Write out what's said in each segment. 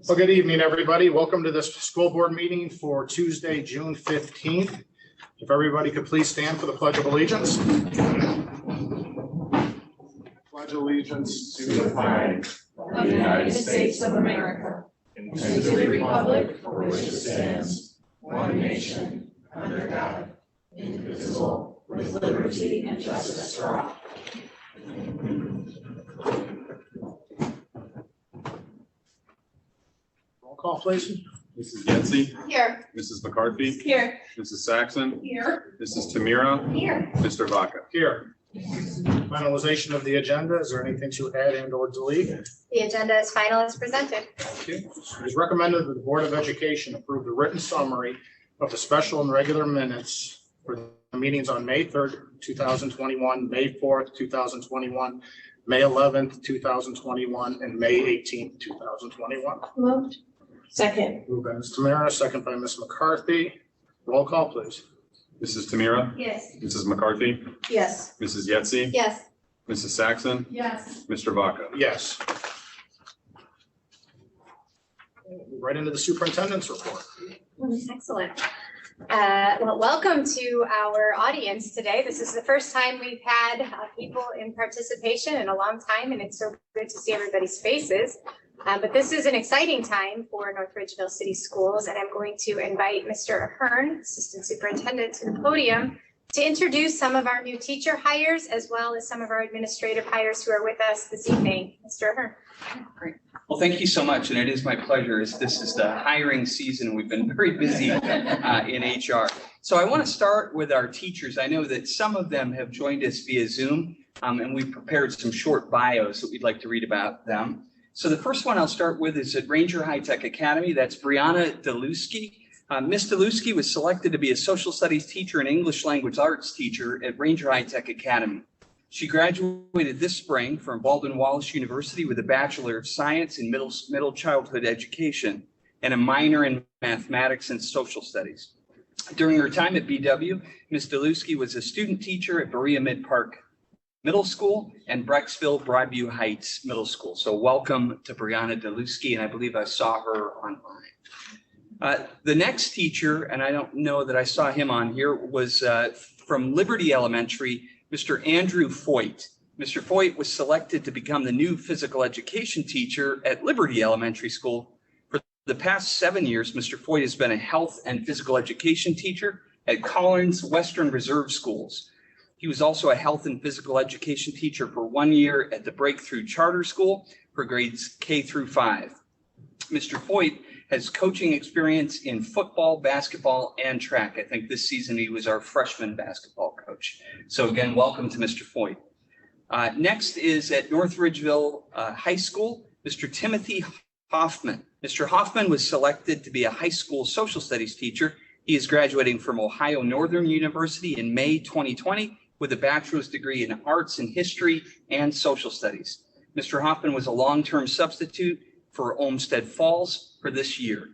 Well, good evening, everybody. Welcome to this school board meeting for Tuesday, June 15th. If everybody could please stand for the Pledge of Allegiance. Pledge allegiance to the flag of the United States of America and to the republic for which it stands, one nation, under God, indivisible, with liberty and justice for all. Roll call, please. Mrs. Yetsey. Here. Mrs. McCarthy. Here. Mrs. Saxon. Here. Mrs. Tamira. Here. Mr. Vaca. Here. Finalization of the agenda. Is there anything to add and or delete? The agenda is final as presented. Thank you. It is recommended that the Board of Education approve the written summary of the special and regular minutes for the meetings on May 3rd, 2021, May 4th, 2021, May 11th, 2021, and May 18th, 2021. Moved. Second. Moved by Ms. Tamira, second by Ms. McCarthy. Roll call, please. Mrs. Tamira. Yes. Mrs. McCarthy. Yes. Mrs. Yetsey. Yes. Mrs. Saxon. Yes. Mr. Vaca. Yes. Right into the superintendent's report. Excellent. Well, welcome to our audience today. This is the first time we've had people in participation in a long time, and it's so good to see everybody's faces. But this is an exciting time for North Ridgeville City Schools, and I'm going to invite Mr. Ahern, Assistant Superintendent, to the podium to introduce some of our new teacher hires, as well as some of our administrative hires who are with us this evening. Mr. Ahern. Great. Well, thank you so much, and it is my pleasure as this is the hiring season. We've been very busy in HR. So I want to start with our teachers. I know that some of them have joined us via Zoom, and we've prepared some short bios that we'd like to read about them. So the first one I'll start with is at Ranger High Tech Academy. That's Brianna Deluski. Ms. Deluski was selected to be a social studies teacher and English language arts teacher at Ranger High Tech Academy. She graduated this spring from Baldwin Wallace University with a Bachelor of Science in middle childhood education and a minor in mathematics and social studies. During her time at BW, Ms. Deluski was a student teacher at Berea Mid Park Middle School and Brecksville Broadview Heights Middle School. So welcome to Brianna Deluski, and I believe I saw her online. The next teacher, and I don't know that I saw him on here, was from Liberty Elementary, Mr. Andrew Foyt. Mr. Foyt was selected to become the new physical education teacher at Liberty Elementary School. For the past 7 years, Mr. Foyt has been a health and physical education teacher at Collins Western Reserve Schools. He was also a health and physical education teacher for 1 year at the Breakthrough Charter School for grades K through 5. Mr. Foyt has coaching experience in football, basketball, and track. I think this season he was our freshman basketball coach. So again, welcome to Mr. Foyt. Next is at North Ridgeville High School, Mr. Timothy Hoffman. Mr. Hoffman was selected to be a high school social studies teacher. He is graduating from Ohio Northern University in May 2020 with a bachelor's degree in arts and history and social studies. Mr. Hoffman was a long-term substitute for Olmsted Falls for this year.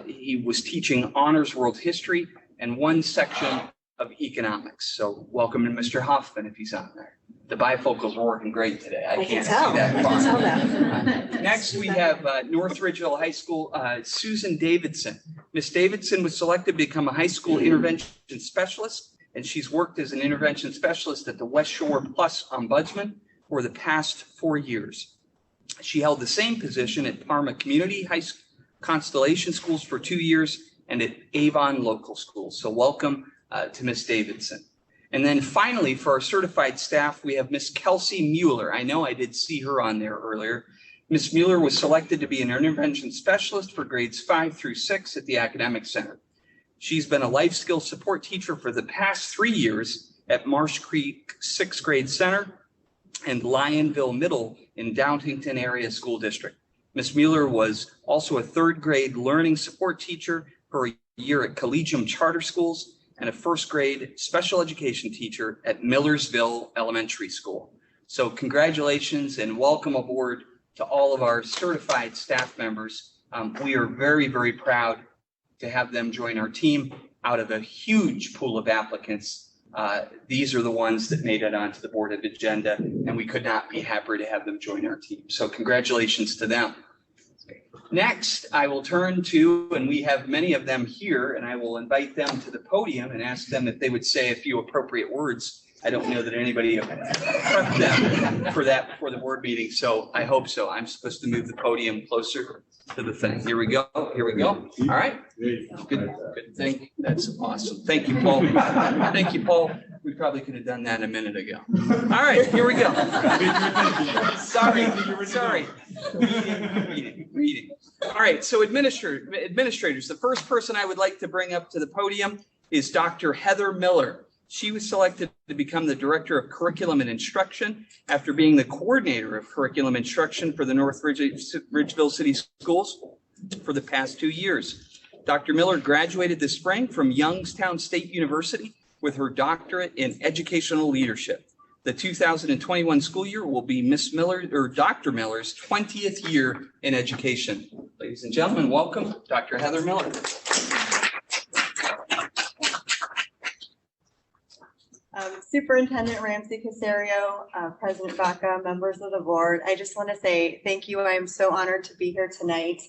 He was teaching honors world history and one section of economics. So welcome to Mr. Hoffman if he's on there. The bifocals are working great today. I can't see that far. Next, we have North Ridgeville High School, Susan Davidson. Ms. Davidson was selected to become a high school intervention specialist, and she's worked as an intervention specialist at the West Shore Plus Ombudsman for the past 4 years. She held the same position at Parma Community High Constellation Schools for 2 years and at Avon Local Schools. So welcome to Ms. Davidson. And then finally, for our certified staff, we have Ms. Kelsey Mueller. I know I did see her on there earlier. Ms. Mueller was selected to be an intervention specialist for grades 5 through 6 at the Academic Center. She's been a life skills support teacher for the past 3 years at Marsh Creek 6th Grade Center and Lionville Middle in Downingtown Area School District. Ms. Mueller was also a 3rd grade learning support teacher for a year at Collegium Charter Schools and a 1st grade special education teacher at Millersville Elementary School. So congratulations and welcome aboard to all of our certified staff members. We are very, very proud to have them join our team out of a huge pool of applicants. These are the ones that made it onto the board of agenda, and we could not be happier to have them join our team. So congratulations to them. Next, I will turn to, and we have many of them here, and I will invite them to the podium and ask them if they would say a few appropriate words. I don't know that anybody prepped them for that before the board meeting, so I hope so. I'm supposed to move the podium closer to the thing. Here we go. Here we go. All right. Good thing. That's awesome. Thank you, Paul. Thank you, Paul. We probably could have done that a minute ago. All right, here we go. Sorry. Reading. All right, so administrators, the first person I would like to bring up to the podium is Dr. Heather Miller. She was selected to become the Director of Curriculum and Instruction after being the Coordinator of Curriculum Instruction for the North Ridgeville City Schools for the past 2 years. Dr. Miller graduated this spring from Youngstown State University with her doctorate in educational leadership. The 2021 school year will be Miss Miller, or Dr. Miller's 20th year in education. Ladies and gentlemen, welcome, Dr. Heather Miller. Superintendent Ramsey-Casario, President Baca, members of the board, I just want to say thank you. I am so honored to be here tonight.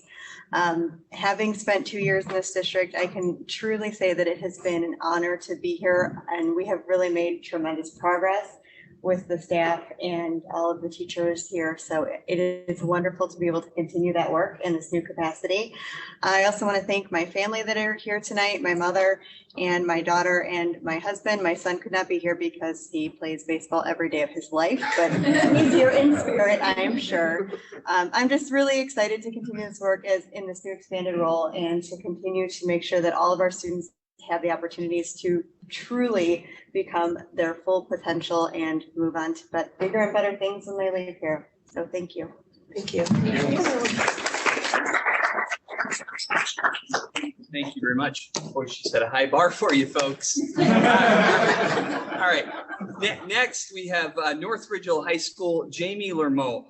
Having spent 2 years in this district, I can truly say that it has been an honor to be here, and we have really made tremendous progress with the staff and all of the teachers here. So it is wonderful to be able to continue that work in this new capacity. I also want to thank my family that are here tonight, my mother and my daughter and my husband. My son could not be here because he plays baseball every day of his life, but he's here in spirit, I am sure. I'm just really excited to continue this work in this new expanded role and to continue to make sure that all of our students have the opportunities to truly become their full potential and move on to bigger and better things when they leave here. So thank you. Thank you. Thank you very much. Boy, she set a high bar for you folks. All right. Next, we have North Ridgeville High School, Jamie Lermeau.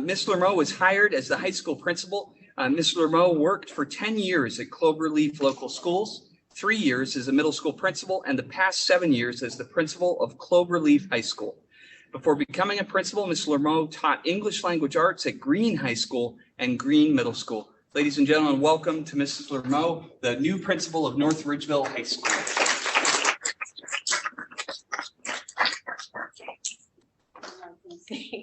Ms. Lermeau was hired as the high school principal. Ms. Lermeau worked for 10 years at Cloverleaf Local Schools, 3 years as a middle school principal, and the past 7 years as the principal of Cloverleaf High School. Before becoming a principal, Ms. Lermeau taught English language arts at Green High School and Green Middle School. Ladies and gentlemen, welcome to Mrs. Lermeau, the new principal of North Ridgeville High School.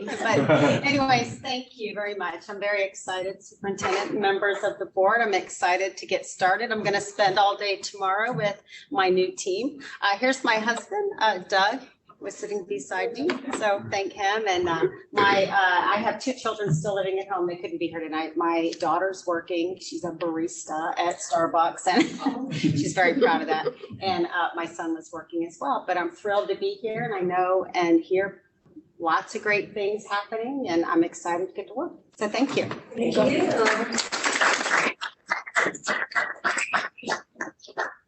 But anyways, thank you very much. I'm very excited, Superintendent and members of the board. I'm excited to get started. I'm going to spend all day tomorrow with my new team. Here's my husband, Doug, was sitting beside me. So thank him. And I have 2 children still living at home. They couldn't be here tonight. My daughter's working. She's a barista at Starbucks, and she's very proud of that. And my son was working as well. But I'm thrilled to be here, and I know and hear lots of great things happening, and I'm excited to get to work. So thank you. Thank you.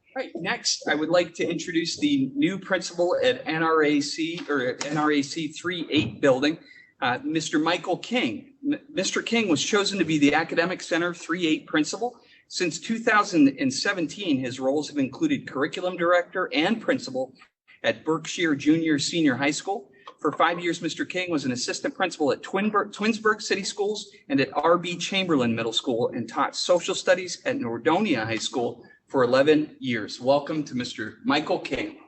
All right, next, I would like to introduce the new principal at NRAC, or at NRAC 3-8 building, Mr. Michael King. Mr. King was chosen to be the Academic Center 3-8 principal. Since 2017, his roles have included curriculum director and principal at Berkshire Junior Senior High School. For 5 years, Mr. King was an assistant principal at Twinsburg City Schools and at R.B. Chamberlain Middle School, and taught social studies at Nordonia High School for 11 years. Welcome to Mr. Michael King.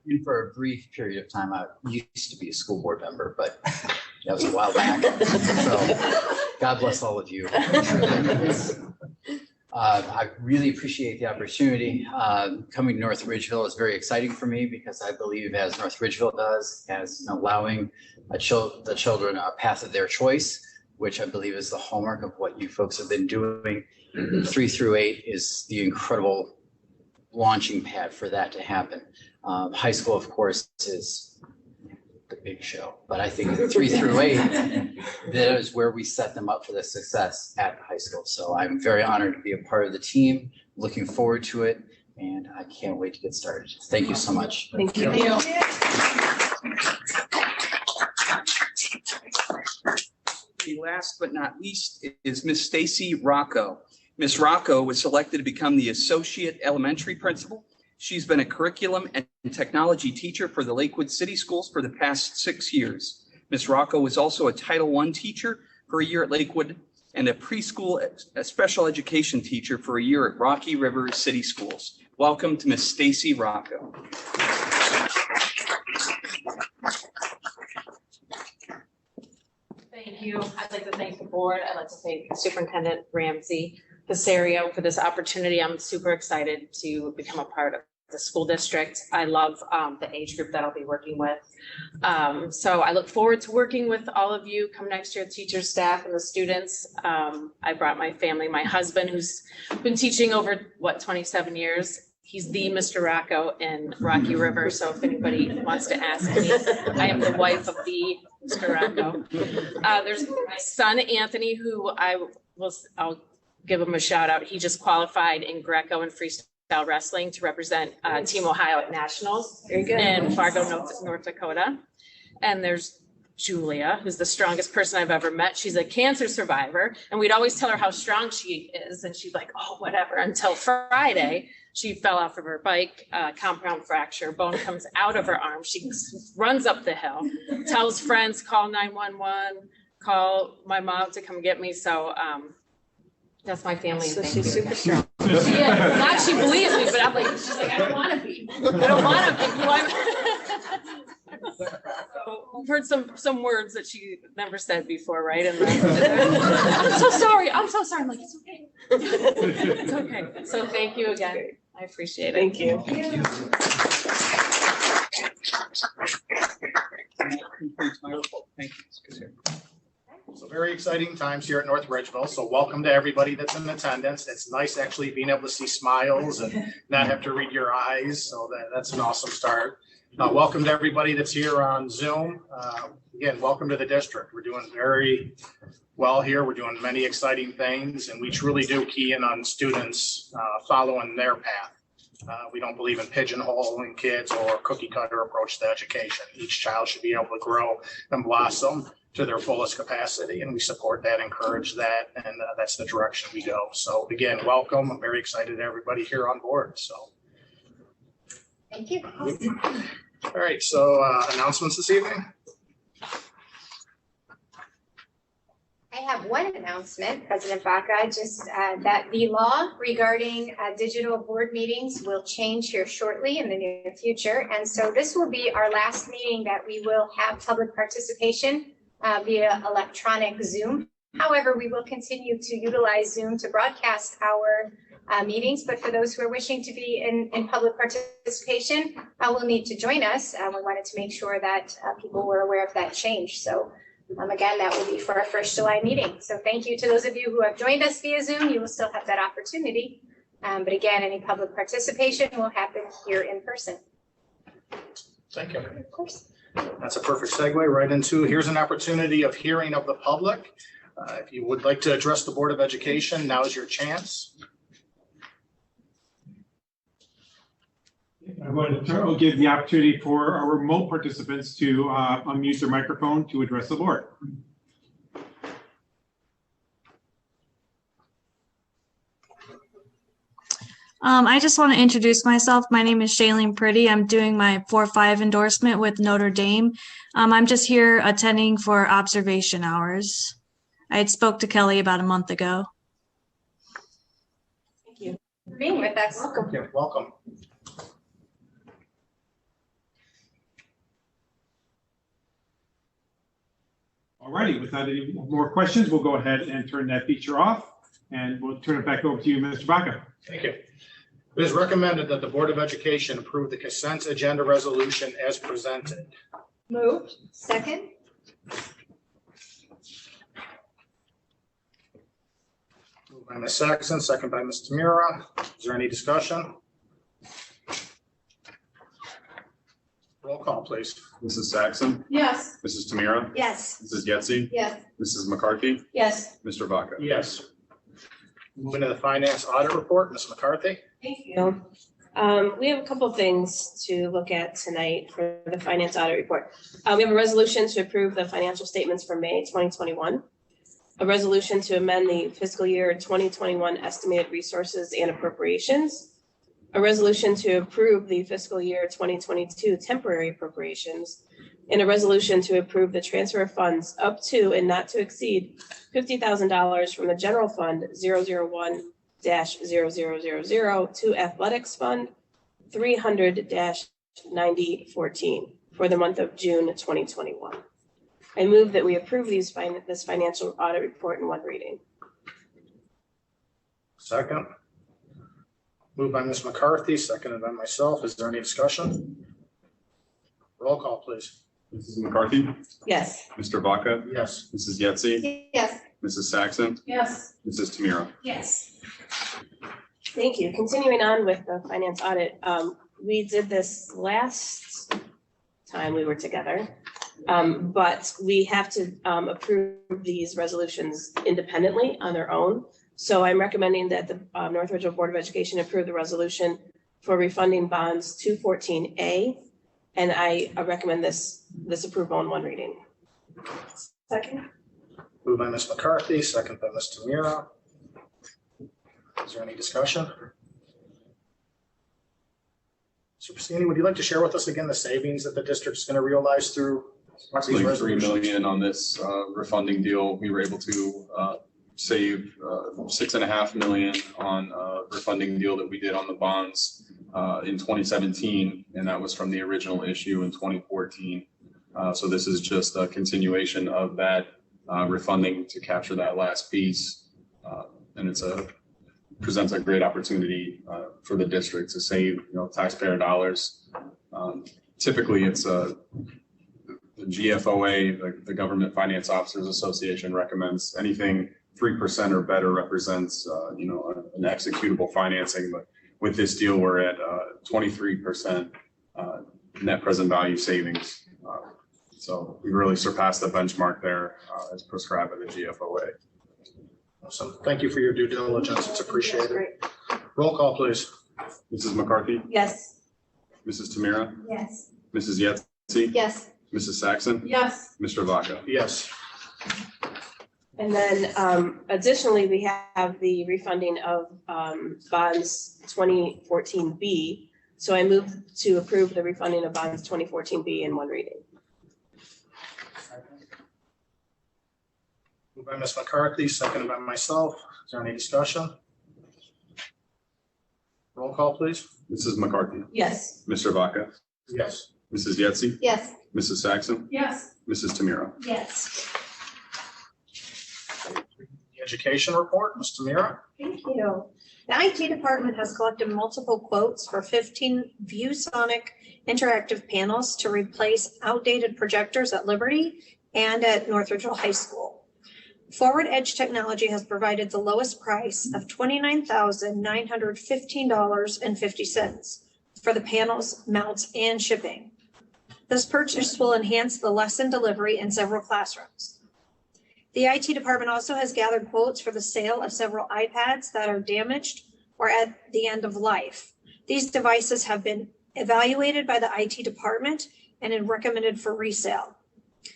And for a brief period of time, I used to be a school board member, but that was a while back. So God bless all of you. I really appreciate the opportunity. Coming to North Ridgeville is very exciting for me because I believe, as North Ridgeville does, as allowing the children a path of their choice, which I believe is the hallmark of what you folks have been doing. 3-8 is the incredible launching pad for that to happen. High school, of course, is the big show, but I think 3-8, that is where we set them up for the success at high school. So I'm very honored to be a part of the team, looking forward to it, and I can't wait to get started. Thank you so much. Thank you. The last but not least is Miss Stacy Rocco. Miss Rocco was selected to become the Associate Elementary Principal. She's been a curriculum and technology teacher for the Lakewood City Schools for the past 6 years. Ms. Rocco was also a Title I teacher for a year at Lakewood and a preschool special education teacher for a year at Rocky River City Schools. Welcome to Ms. Stacy Rocco. Thank you. I'd like to thank the board. I'd like to thank Superintendent Ramsey Casario for this opportunity. I'm super excited to become a part of the school district. I love the age group that I'll be working with. So I look forward to working with all of you come next year, teachers, staff, and the students. I brought my family, my husband, who's been teaching over, 27 years. He's the Mr. Rocco in Rocky River. So if anybody wants to ask me, I am the wife of the Mr. Rocco. There's my son, Anthony, who I'll give him a shout out. He just qualified in Greco and freestyle wrestling to represent Team Ohio at Nationals in Fargo, North Dakota. And there's Julia, who's the strongest person I've ever met. She's a cancer survivor. And we'd always tell her how strong she is. And she's like, oh, whatever, until Friday. She fell off of her bike, compound fracture, bone comes out of her arm. She runs up the hill, tells friends, call 911, call my mom to come get me. So that's my family. So she's super strong. Yeah, not she believes me, but I'm like, she's like, I don't want to be. I don't want to be. So I've heard some words that she never said before, right? And I'm so sorry. I'm so sorry. I'm like, it's okay. It's okay. So thank you again. I appreciate it. Thank you. Thank you. So very exciting times here at North Ridgeville. So welcome to everybody that's in attendance. It's nice actually being able to see smiles and not have to read your eyes. So that's an awesome start. Welcome to everybody that's here on Zoom. Again, welcome to the district. We're doing very well here. We're doing many exciting things, and we truly do key in on students following their path. We don't believe in pigeonholing kids or cookie cutter approach to education. Each child should be able to grow and blossom to their fullest capacity, and we support that, encourage that, and that's the direction we go. So again, welcome. I'm very excited everybody here on board. So Thank you. all right, so announcements this evening. I have one announcement, President Baca, just that the law regarding digital board meetings will change here shortly in the near future. And so this will be our last meeting that we will have public participation via electronic Zoom. However, we will continue to utilize Zoom to broadcast our meetings, but for those who are wishing to be in public participation, will need to join us. We wanted to make sure that people were aware of that change. So again, that will be for our first July meeting. So thank you to those of you who have joined us via Zoom. You will still have that opportunity. But again, any public participation will happen here in person. Thank you. Of course. That's a perfect segue right into, here's an opportunity of hearing of the public. If you would like to address the Board of Education, now is your chance. I'm going to give the opportunity for our remote participants to unmute their microphone to address the board. I just want to introduce myself. My name is Shailene Pretty. I'm doing my 4-5 endorsement with Notre Dame. I'm just here attending for observation hours. I had spoke to Kelly about a month ago. Thank you for being with us. Welcome. Yeah, welcome. All righty, without any more questions, we'll go ahead and turn that feature off, and we'll turn it back over to you, Mr. Baca. Thank you. It is recommended that the Board of Education approve the consent agenda resolution as presented. Moved. Second. Moved by Ms. Saxon, second by Ms. Tamira. Is there any discussion? Roll call, please. Mrs. Saxon, Yes. Mrs. Tamira, Yes. Mrs. Getzey, Yes. Mrs. McCarthy, Yes. Mr. Vaca. Yes. Moving to the finance audit report, Ms. McCarthy. Thank you. We have a couple things to look at tonight for the finance audit report. We have a resolution to approve the financial statements for May 2021, a resolution to amend the fiscal year 2021 estimated resources and appropriations, a resolution to approve the fiscal year 2022 temporary appropriations and a resolution to approve the transfer of funds up to and not to exceed $50,000 from the general fund 001-0000 to athletics fund 300-9014 for the month of June 2021. I move that we approve this financial audit report in one reading. Second. Moved by Ms. McCarthy, seconded by myself. Is there any discussion? Roll call, please. Mrs. McCarthy, Yes. Mr. Vaca, Yes. Mrs. Yetsey, Yes. Mrs. Saxon, Yes. Mrs. Tamira. Yes. Thank you. Continuing on with the finance audit, we did this last time we were together. But we have to approve these resolutions independently on their own. So I'm recommending that the North Ridgeville Board of Education approve the resolution for refunding bonds 214A. And I recommend this approval in one reading. Second. Moved by Ms. McCarthy, second by Ms. Tamira. Is there any discussion? Super Sandy, would you like to share with us again the savings that the district's going to realize through Approximately these $3 resolutions? million on this refunding deal. We were able to save $6.5 million on a refunding deal that we did on the bonds in 2017, and that was from the original issue in 2014. So this is just a continuation of that refunding to capture that last piece, and presents a great opportunity for the district to save taxpayer dollars. Typically, it's the GFOA, the Government Finance Officers Association, recommends anything 3% or better represents an executable financing. But with this deal, we're at 23% net present value savings. So we really surpassed the benchmark there as prescribed by the GFOA. Awesome. Thank you for your due diligence. It's appreciated. Roll call, please. Mrs. McCarthy, Yes. Mrs. Tamira, Yes. Mrs. Yetsey, Yes. Mrs. Saxon, Yes. Mr. Vaca. Yes. And then additionally, we have the refunding of bonds 2014B. So I move to approve the refunding of bonds 2014B in one reading. Moved by Ms. McCarthy, seconded by myself. Is there any discussion? Roll call, please. Mrs. McCarthy, Yes. Mr. Vaca, Yes. Mrs. Yetsey, Yes. Mrs. Saxon, Yes. Mrs. Tamira. Yes. The education report, Ms. Tamira. Thank you. The IT department has collected multiple quotes for 15 ViewSonic interactive panels to replace outdated projectors at Liberty and at North Ridgeville High School. Forward Edge Technology has provided the lowest price of $29,915.50 for the panels, mounts, and shipping. This purchase will enhance the lesson delivery in several classrooms. The IT department also has gathered quotes for the sale of several iPads that are damaged or at the end of life. These devices have been evaluated by the IT department and are recommended for resale.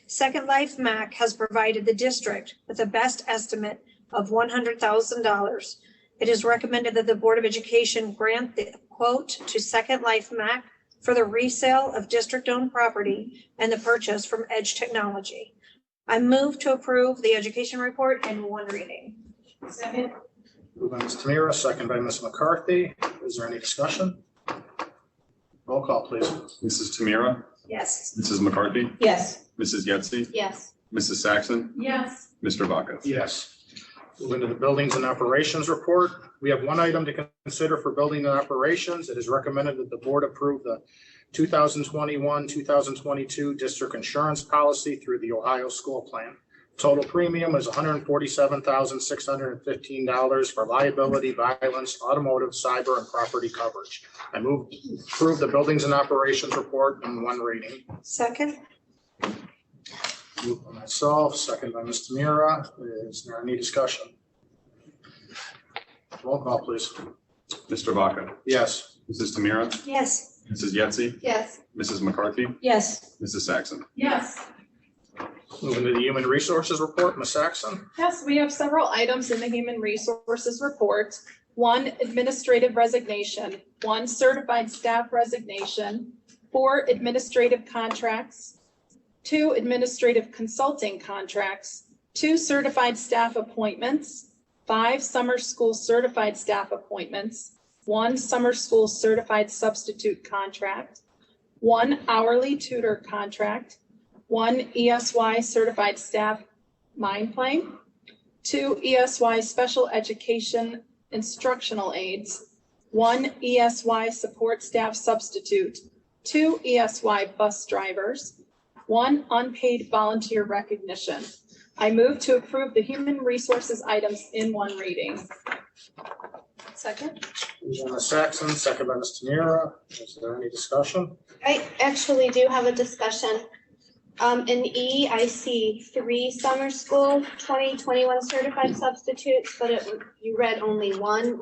Second Life Mac has provided the district with a best estimate of $100,000. It is recommended that the Board of Education grant the quote to Second Life Mac for the resale of district-owned property and the purchase from Edge Technology. I move to approve the education report in one reading. Second. Moved by Ms. Tamira, second by Ms. McCarthy. Is there any discussion? Roll call, please. Mrs. Tamira, Yes. Mrs. McCarthy, Yes. Mrs. Yetsey, Yes. Mrs. Saxon, Yes. Mr. Vaca. Yes. Moving to the buildings and operations report. We have one item to consider for building and operations. It is recommended that the board approve the 2021-2022 district insurance policy through the Ohio School Plan. Total premium is $147,615 for liability, violence, automotive, cyber, and property coverage. I move to approve the buildings and operations report in one reading. Second? Moved by myself, second by Ms. Tamira. Is there any discussion? Roll call, please. Mr. Vaca, Yes. Mrs. Tamira, Yes. Mrs. Yetsey, Yes. Mrs. McCarthy, Yes. Mrs. Saxon. Yes. Moving to the human resources report, Ms. Saxon. Yes, we have several items in the Human Resources Report. One, administrative resignation, one, certified staff resignation, 4, administrative contracts, 2 administrative consulting contracts, 2 certified staff appointments, 5 summer school certified staff appointments, 1 summer school certified substitute contract, 1 hourly tutor contract, 1 ESY certified staff mind plan, 2 ESY special education instructional aides, 1 ESY support staff substitute, 2 ESY bus drivers, 1 unpaid volunteer recognition. I move to approve the human resources items in 1 reading. Second. Ms. Saxon, second by Ms. Tamira. Is there any discussion? I actually do have a discussion. In E, I see 3 summer school 2021 certified substitutes, but you read only 1,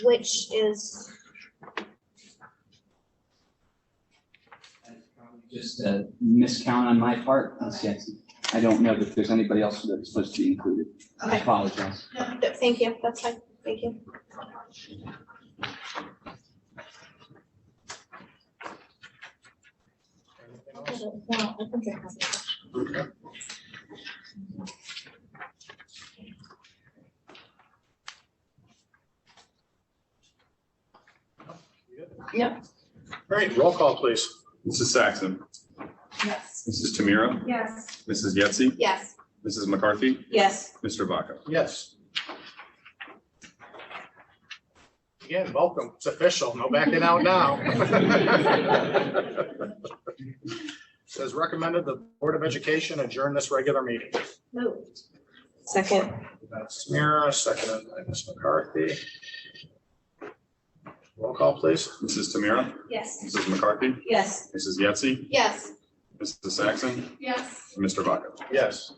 which is? Just a miscount on my part. Yes, I don't know that there's anybody else that's supposed to be included. I Okay. apologize. No, thank you, that's fine, thank you. Anything else? Okay. Yep. All right, roll call, please. Mrs. Saxon, Yes. Mrs. Tamira, Yes. Mrs. Yetsey, Yes. Mrs. McCarthy, Yes. Mr. Vaca. Yes. Again, welcome. It's official. No backing out now. Says recommended the Board of Education adjourn this regular meeting. Moved. Second. That's Tamira, seconded by Ms. McCarthy. Roll call, please. Mrs. Tamira, Yes. Mrs. McCarthy, Yes. Mrs. Yetsey, Yes. Mrs. Saxon, Yes. Mr. Vaca. Yes.